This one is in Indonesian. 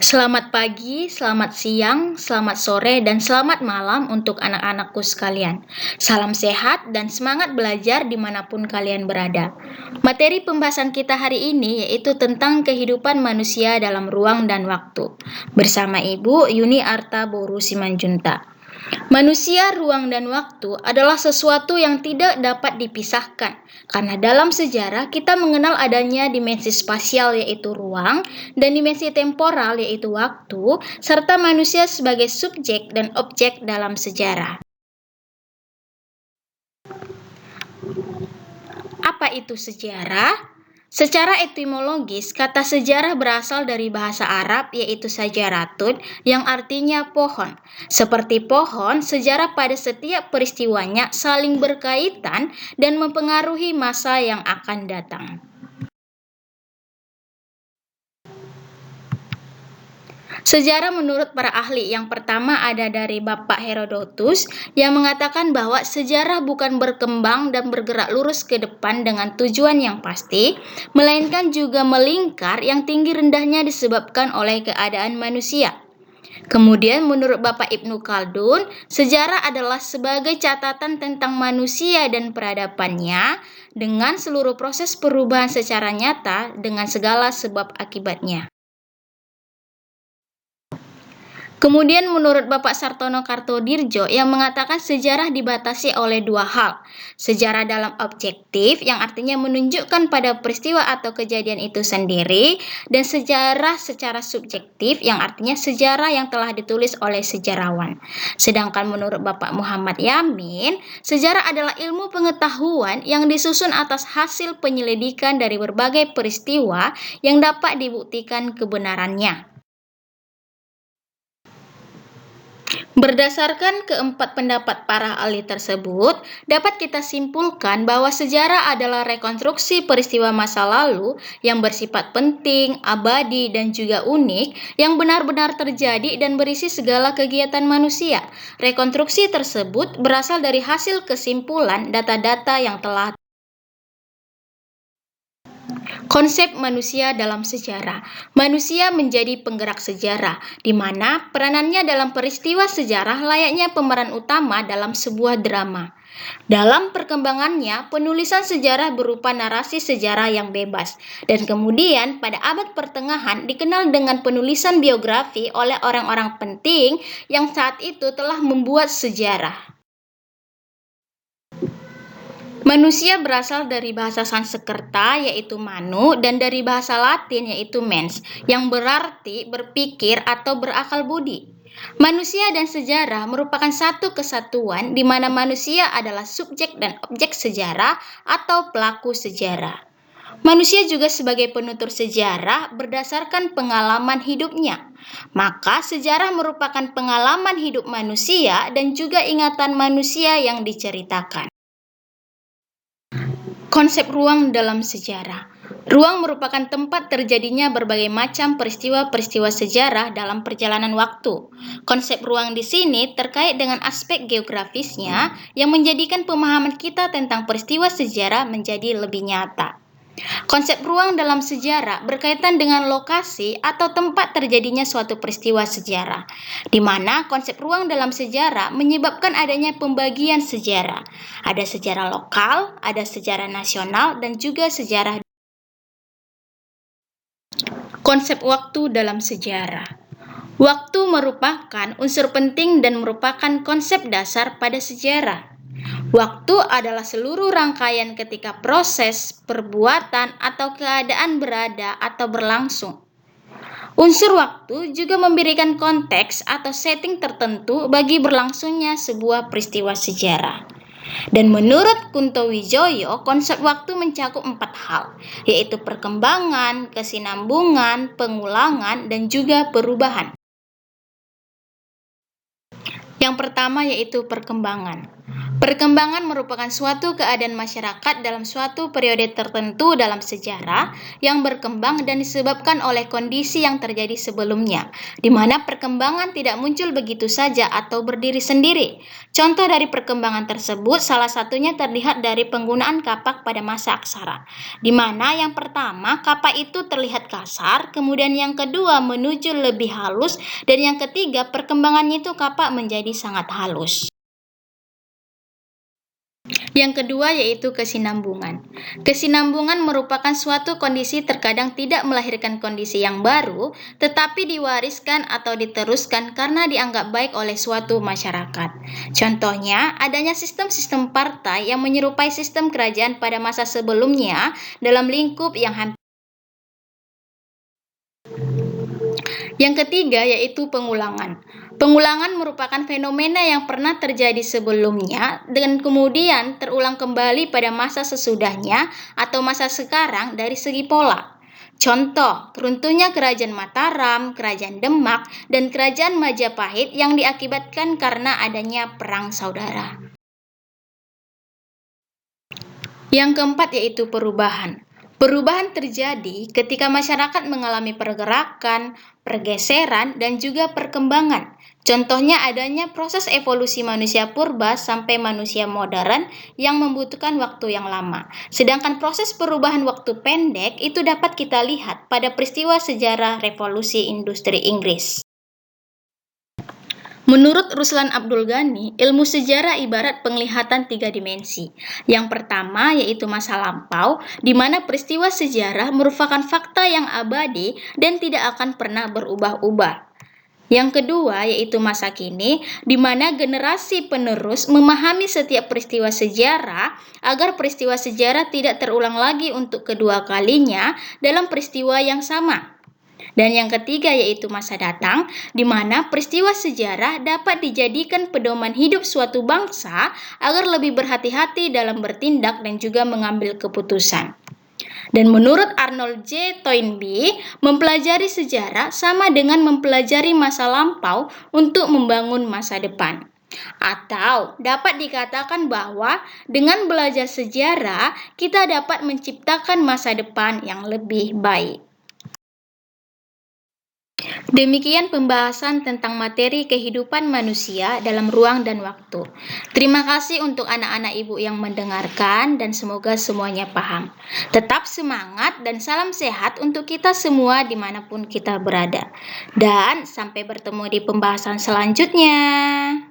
Selamat pagi, selamat siang, selamat sore, dan selamat malam untuk anak-anakku sekalian. Salam sehat dan semangat belajar dimanapun kalian berada. Materi pembahasan kita hari ini yaitu tentang kehidupan manusia dalam ruang dan waktu. Bersama Ibu Yuni Arta Boru Simanjunta. Manusia, ruang, dan waktu adalah sesuatu yang tidak dapat dipisahkan, karena dalam sejarah kita mengenal adanya dimensi spasial yaitu ruang, dan dimensi temporal yaitu waktu, serta manusia sebagai subjek dan objek dalam sejarah. Apa itu sejarah? Secara etimologis, kata sejarah berasal dari bahasa Arab yaitu sajaratun yang artinya pohon. Seperti pohon, sejarah pada setiap peristiwanya saling berkaitan dan mempengaruhi masa yang akan datang. Sejarah menurut para ahli yang pertama ada dari Bapak Herodotus yang mengatakan bahwa sejarah bukan berkembang dan bergerak lurus ke depan dengan tujuan yang pasti, melainkan juga melingkar yang tinggi rendahnya disebabkan oleh keadaan manusia. Kemudian menurut Bapak Ibnu Khaldun, sejarah adalah sebagai catatan tentang manusia dan peradabannya dengan seluruh proses perubahan secara nyata dengan segala sebab akibatnya. Kemudian menurut Bapak Sartono Kartodirjo yang mengatakan sejarah dibatasi oleh dua hal. Sejarah dalam objektif yang artinya menunjukkan pada peristiwa atau kejadian itu sendiri, dan sejarah secara subjektif yang artinya sejarah yang telah ditulis oleh sejarawan. Sedangkan menurut Bapak Muhammad Yamin, sejarah adalah ilmu pengetahuan yang disusun atas hasil penyelidikan dari berbagai peristiwa yang dapat dibuktikan kebenarannya. Berdasarkan keempat pendapat para ahli tersebut, dapat kita simpulkan bahwa sejarah adalah rekonstruksi peristiwa masa lalu yang bersifat penting, abadi, dan juga unik yang benar-benar terjadi dan berisi segala kegiatan manusia. Rekonstruksi tersebut berasal dari hasil kesimpulan data-data yang telah. Konsep manusia dalam sejarah. Manusia menjadi penggerak sejarah, di mana peranannya dalam peristiwa sejarah layaknya pemeran utama dalam sebuah drama. Dalam perkembangannya, penulisan sejarah berupa narasi sejarah yang bebas, dan kemudian pada abad pertengahan dikenal dengan penulisan biografi oleh orang-orang penting yang saat itu telah membuat sejarah. Manusia berasal dari bahasa Sanskerta yaitu manu dan dari bahasa Latin yaitu mens yang berarti berpikir atau berakal budi. Manusia dan sejarah merupakan satu kesatuan di mana manusia adalah subjek dan objek sejarah atau pelaku sejarah. Manusia juga sebagai penutur sejarah berdasarkan pengalaman hidupnya. Maka sejarah merupakan pengalaman hidup manusia dan juga ingatan manusia yang diceritakan. Konsep ruang dalam sejarah. Ruang merupakan tempat terjadinya berbagai macam peristiwa-peristiwa sejarah dalam perjalanan waktu. Konsep ruang di sini terkait dengan aspek geografisnya yang menjadikan pemahaman kita tentang peristiwa sejarah menjadi lebih nyata. Konsep ruang dalam sejarah berkaitan dengan lokasi atau tempat terjadinya suatu peristiwa sejarah, di mana konsep ruang dalam sejarah menyebabkan adanya pembagian sejarah. Ada sejarah lokal, ada sejarah nasional, dan juga sejarah. Konsep waktu dalam sejarah. Waktu merupakan unsur penting dan merupakan konsep dasar pada sejarah. Waktu adalah seluruh rangkaian ketika proses, perbuatan, atau keadaan berada atau berlangsung. Unsur waktu juga memberikan konteks atau setting tertentu bagi berlangsungnya sebuah peristiwa sejarah. Dan menurut Kunto Wijoyo, konsep waktu mencakup 4 hal, yaitu perkembangan, kesinambungan, pengulangan, dan juga perubahan. Yang pertama yaitu perkembangan. Perkembangan merupakan suatu keadaan masyarakat dalam suatu periode tertentu dalam sejarah yang berkembang dan disebabkan oleh kondisi yang terjadi sebelumnya, di mana perkembangan tidak muncul begitu saja atau berdiri sendiri. Contoh dari perkembangan tersebut salah satunya terlihat dari penggunaan kapak pada masa aksara, di mana yang pertama kapak itu terlihat kasar, kemudian yang kedua menuju lebih halus, dan yang ketiga perkembangannya itu kapak menjadi sangat halus. Yang kedua yaitu kesinambungan. Kesinambungan merupakan suatu kondisi terkadang tidak melahirkan kondisi yang baru, tetapi diwariskan atau diteruskan karena dianggap baik oleh suatu masyarakat. Contohnya, adanya sistem-sistem partai yang menyerupai sistem kerajaan pada masa sebelumnya dalam lingkup yang hampir. Yang ketiga yaitu pengulangan. Pengulangan merupakan fenomena yang pernah terjadi sebelumnya dan kemudian terulang kembali pada masa sesudahnya atau masa sekarang dari segi pola. Contoh, runtuhnya Kerajaan Mataram, Kerajaan Demak, dan Kerajaan Majapahit yang diakibatkan karena adanya perang saudara. Yang keempat yaitu perubahan. Perubahan terjadi ketika masyarakat mengalami pergerakan, pergeseran, dan juga perkembangan. Contohnya adanya proses evolusi manusia purba sampai manusia modern yang membutuhkan waktu yang lama. Sedangkan proses perubahan waktu pendek itu dapat kita lihat pada peristiwa sejarah revolusi industri Inggris. Menurut Ruslan Abdul Ghani, ilmu sejarah ibarat penglihatan tiga dimensi. Yang pertama yaitu masa lampau, di mana peristiwa sejarah merupakan fakta yang abadi dan tidak akan pernah berubah-ubah. Yang kedua yaitu masa kini, di mana generasi penerus memahami setiap peristiwa sejarah agar peristiwa sejarah tidak terulang lagi untuk kedua kalinya dalam peristiwa yang sama. Dan yang ketiga yaitu masa datang, di mana peristiwa sejarah dapat dijadikan pedoman hidup suatu bangsa agar lebih berhati-hati dalam bertindak dan juga mengambil keputusan. Dan menurut Arnold J. Toynbee, mempelajari sejarah sama dengan mempelajari masa lampau untuk membangun masa depan. Atau dapat dikatakan bahwa dengan belajar sejarah, kita dapat menciptakan masa depan yang lebih baik. Demikian pembahasan tentang materi kehidupan manusia dalam ruang dan waktu. Terima kasih untuk anak-anak ibu yang mendengarkan dan semoga semuanya paham. Tetap semangat dan salam sehat untuk kita semua dimanapun kita berada. Dan sampai bertemu di pembahasan selanjutnya.